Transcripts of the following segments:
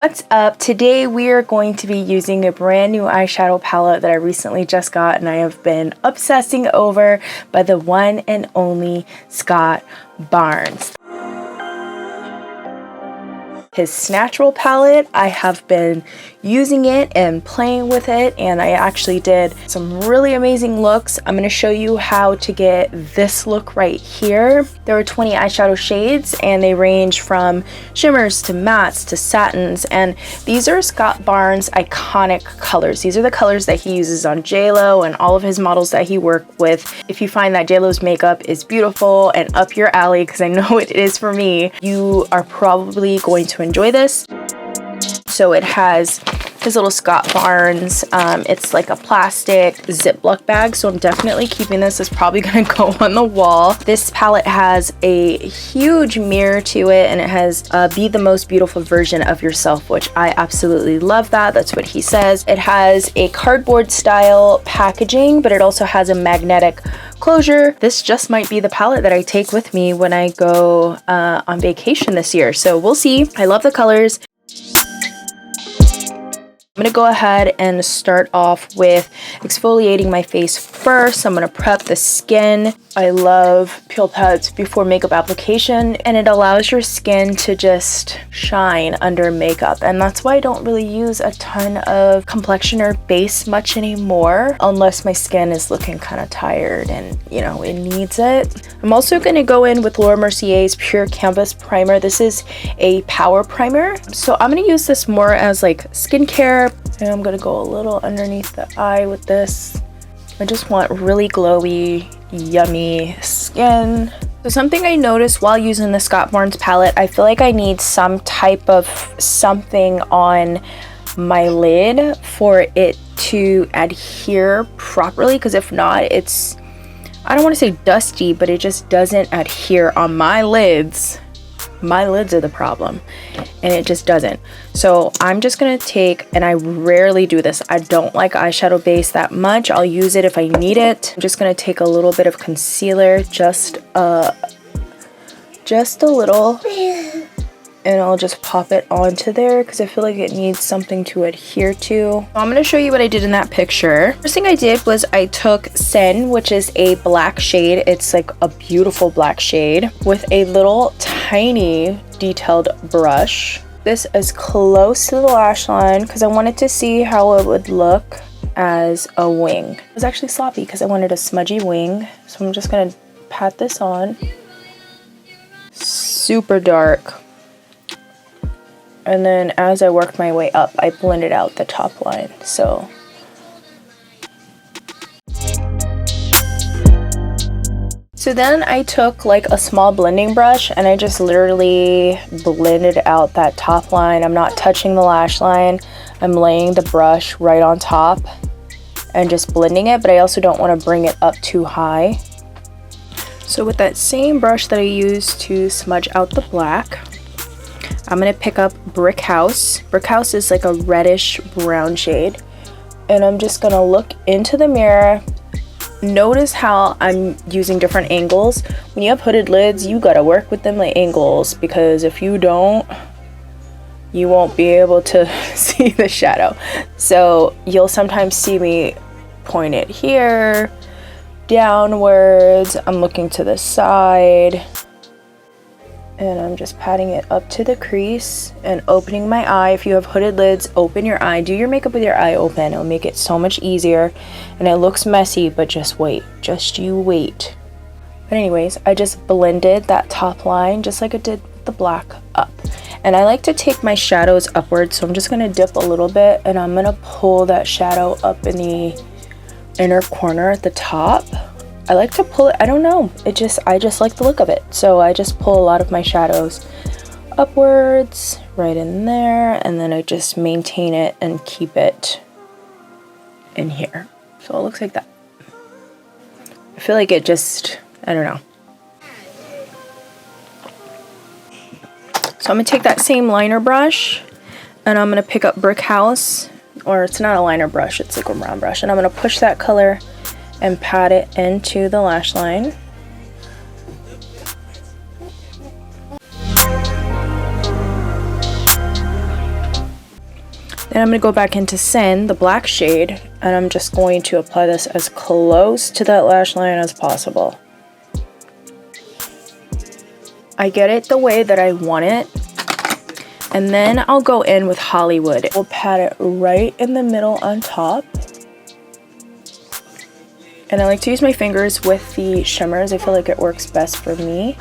What's up? Today we are going to be using a brand new eyeshadow palette that I recently just got and I have been obsessing over by the one and only Scott Barnes. His natural palette, I have been using it and playing with it, and I actually did some really amazing looks. I'm going to show you how to get this look right here. There are 20 eyeshadow shades and they range from shimmers to mattes to satins, and these are Scott Barnes' iconic colors. These are the colors that he uses on JLo and all of his models that he worked with. If you find that JLo's makeup is beautiful and up your alley, because I know it is for me, you are probably going to enjoy this. So it has his little Scott Barnes, it's like a plastic Ziploc bag, so I'm definitely keeping this. It's probably gonna go on the wall. This palette has a huge mirror to it, and it has be the most beautiful version of yourself, which I absolutely love that. That's what he says. It has a cardboard style packaging, but it also has a magnetic closure. This just might be the palette that I take with me when I go on vacation this year, so we'll see. I love the colors. I'm gonna go ahead and start off with exfoliating my face first. I'm gonna prep the skin. I love peel pads before makeup application, and it allows your skin to just shine under makeup, and that's why I don't really use a ton of complexioner base much anymore unless my skin is looking kind of tired and you know it needs it. I'm also going to go in with Mercier's Pure Canvas Primer. This is a power primer, so I'm going to use this more as like skincare, and I'm going to go a little underneath the eye with this. I just want really glowy, yummy skin. So something I noticed while using the Scott Barnes palette, I feel like I need some type of something on my lid for it to adhere properly, because if not, it's, I don't want to say dusty, but it just doesn't adhere on my lids. My lids are the problem, and it just doesn't. So I'm just gonna take, and I rarely do this, I don't like eyeshadow base that much. I'll use it if I need it. I'm just gonna take a little bit of concealer, just a little, and I'll just pop it onto there because I feel like it needs something to adhere to. I'm going to show you what I did in that picture. First thing I did was I took Sen, which is a black shade. It's like a beautiful black shade, with a little tiny detailed brush. This is close to the lash line because I wanted to see how it would look as a wing. It was actually sloppy because I wanted a smudgy wing, so I'm just going to pat this on. Super dark. And then as I worked my way up, I blended out the top line. So then I took like a small blending brush and I just literally blended out that top line. I'm not touching the lash line. I'm laying the brush right on top and just blending it, but I also don't want to bring it up too high. So with that same brush that I used to smudge out the black, I'm going to pick up Brick House. Brick House is like a reddish brown shade. And I'm just going to look into the mirror. Notice how I'm using different angles. When you have hooded lids, you got to work with them like angles, because if you don't, you won't be able to see the shadow. So you'll sometimes see me point it here, downwards. I'm looking to the side. And I'm just patting it up to the crease and opening my eye. If you have hooded lids, open your eye. Do your makeup with your eye open. It'll make it so much easier. And it looks messy, but just wait. Just you wait. But anyways, I just blended that top line just like I did with the black up. And I like to take my shadows upwards, so I'm just going to dip a little bit and I'm going to pull that shadow up in the inner corner at the top. I like to pull it, I don't know, I just like the look of it. So I just pull a lot of my shadows upwards, right in there, and then I just maintain it and keep it in here. So it looks like that. I feel like it just, I don't know. So I'm gonna take that same liner brush and I'm gonna pick up Brick House, or it's not a liner brush, it's like a round brush, and I'm gonna push that color and pat it into the lash line. Then I'm going to go back into Sin, the black shade, and I'm just going to apply this as close to that lash line as possible. I get it the way that I want it. And then I'll go in with Hollywood. We'll pat it right in the middle on top. And I like to use my fingers with the shimmers. I feel like it works best for me.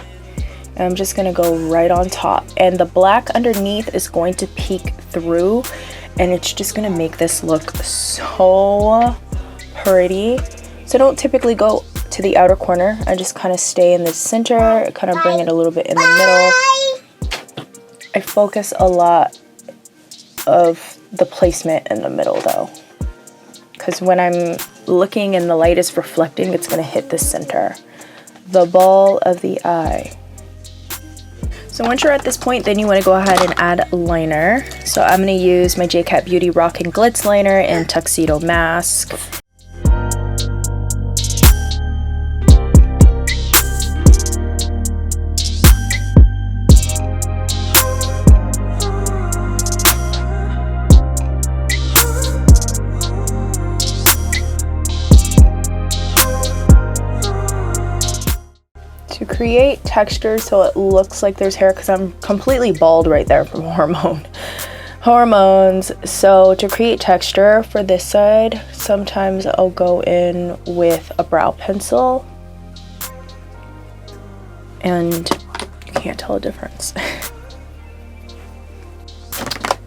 And I'm just gonna go right on top. And the black underneath is going to peek through, and it's just gonna make this look so pretty. So I don't typically go to the outer corner. I just kind of stay in the center, kind of bring it a little bit in the middle. I focus a lot of the placement in the middle though, because when I'm looking and the light is reflecting, it's going to hit the center, the ball of the eye. So once you're at this point, then you want to go ahead and add liner. So I'm going to use my JCat Beauty Rock and Glitz liner in Tuxedo Mask. To create texture so it looks like there's hair, because I'm completely bald right there from hormones. So to create texture for this side, sometimes I'll go in with a brow pencil, and you can't tell a difference.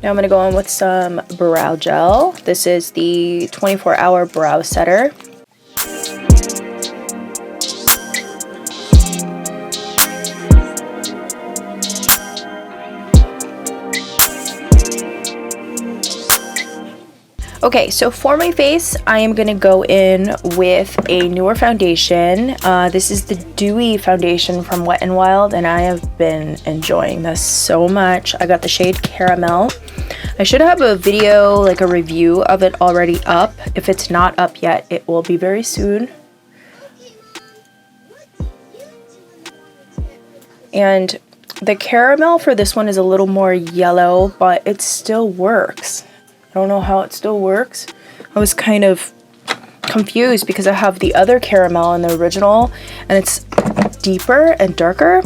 Now I'm going to go in with some brow gel. This is the 24-hour brow setter. Okay, so for my face, I am going to go in with a newer foundation. This is the Dewy foundation from Wet n Wild, and I have been enjoying this so much. I got the shade Caramel. I should have a video, like a review of it already up. If it's not up yet, it will be very soon. And the caramel for this one is a little more yellow, but it still works. I don't know how it still works. I was kind of confused because I have the other caramel in the original and it's deeper and darker,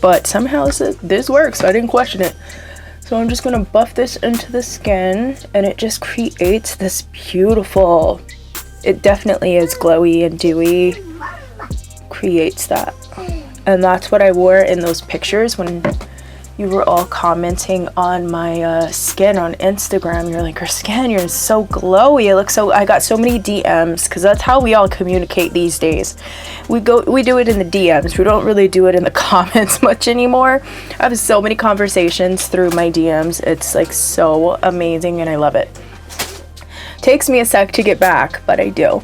but somehow this works. I didn't question it. So I'm just gonna buff this into the skin, and it just creates this beautiful, it definitely is glowy and dewy, creates that. And that's what I wore in those pictures when you were all commenting on my skin on Instagram. You're like, your skin, you're so glowy. It looks so, I got so many DMs, because that's how we all communicate these days. We do it in the DMs. We don't really do it in the comments much anymore. I have so many conversations through my DMs. It's like so amazing, and I love it. Takes me a sec to get back, but I do.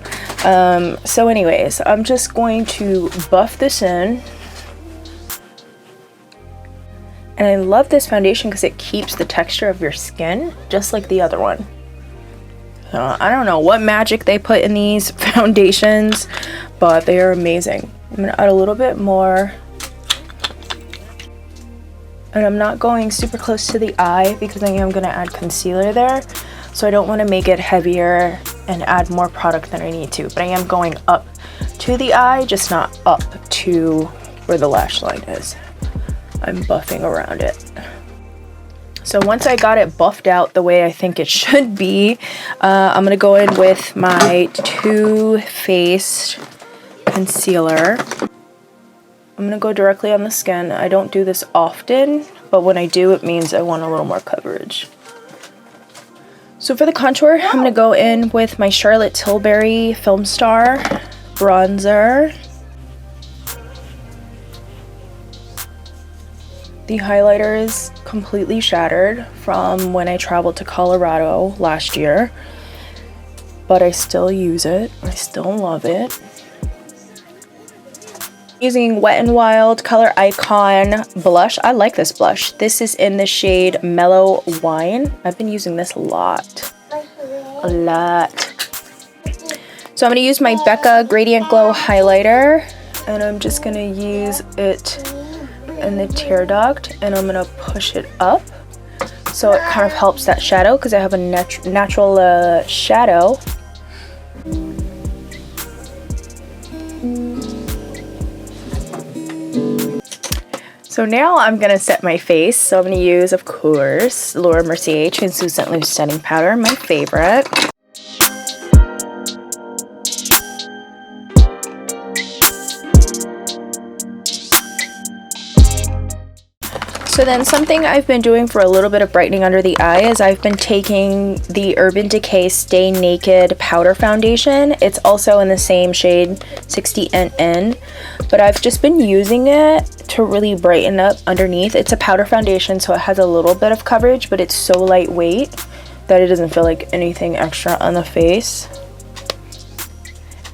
So anyways, I'm just going to buff this in. And I love this foundation because it keeps the texture of your skin just like the other one. I don't know what magic they put in these foundations, but they are amazing. I'm going to add a little bit more. And I'm not going super close to the eye because I am going to add concealer there. So I don't want to make it heavier and add more product than I need to. But I am going up to the eye, just not up to where the lash line is. I'm buffing around it. So once I got it buffed out the way I think it should be, I'm going to go in with my Too Faced concealer. I'm going to go directly on the skin. I don't do this often, but when I do, it means I want a little more coverage. So for the contour, I'm going to go in with my Charlotte Tilbury Film Star bronzer. The highlighter is completely shattered from when I traveled to Colorado last year, but I still use it. I still love it. Using Wet n Wild Color Icon blush. I like this blush. This is in the shade Mellow Wine. I've been using this a lot. So I'm going to use my Becca Gradient Glow highlighter, and I'm just going to use it in the tear duct, and I'm gonna push it up So it kind of helps that shadow because I have a natural shadow. So now I'm going to set my face. So I'm going to use, of course, Mercier Translucent Loose Setting Powder, my favorite. So then something I've been doing for a little bit of brightening under the eye is I've been taking the Urban Decay Stay Naked Powder Foundation. It's also in the same shade, 60NN, but I've just been using it to really brighten up underneath. It's a powder foundation, so it has a little bit of coverage, but it's so lightweight that it doesn't feel like anything extra on the face.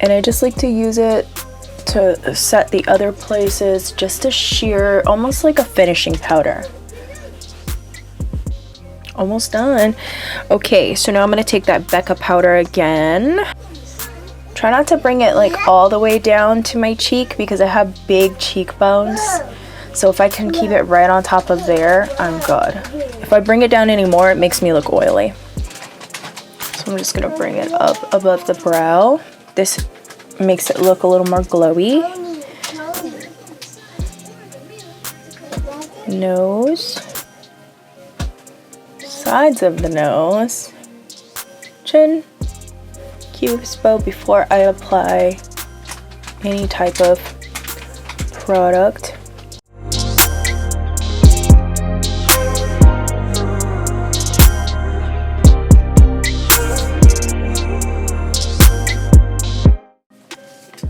And I just like to use it to set the other places just to sheer, almost like a finishing powder. Almost done. Okay, so now I'm going to take that Becca powder again. Try not to bring it like all the way down to my cheek because I have big cheekbones. So if I can keep it right on top of there, I'm good. If I bring it down anymore, it makes me look oily. So I'm just going to bring it up above the brow. This makes it look a little more glowy. Nose. Sides of the nose. Chin. Cupid's bow before I apply any type of product.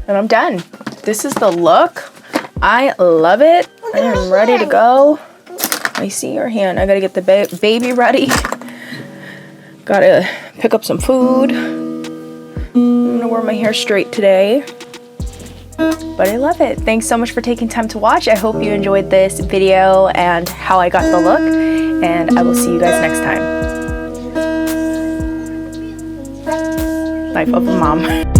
And I'm done. This is the look. I love it. I am ready to go. I see your hand. I gotta get the baby ready. Gotta pick up some food. I'm gonna wear my hair straight today. But I love it. Thanks so much for taking time to watch. I hope you enjoyed this video and how I got the look. And I will see you guys next time. Life of a mom.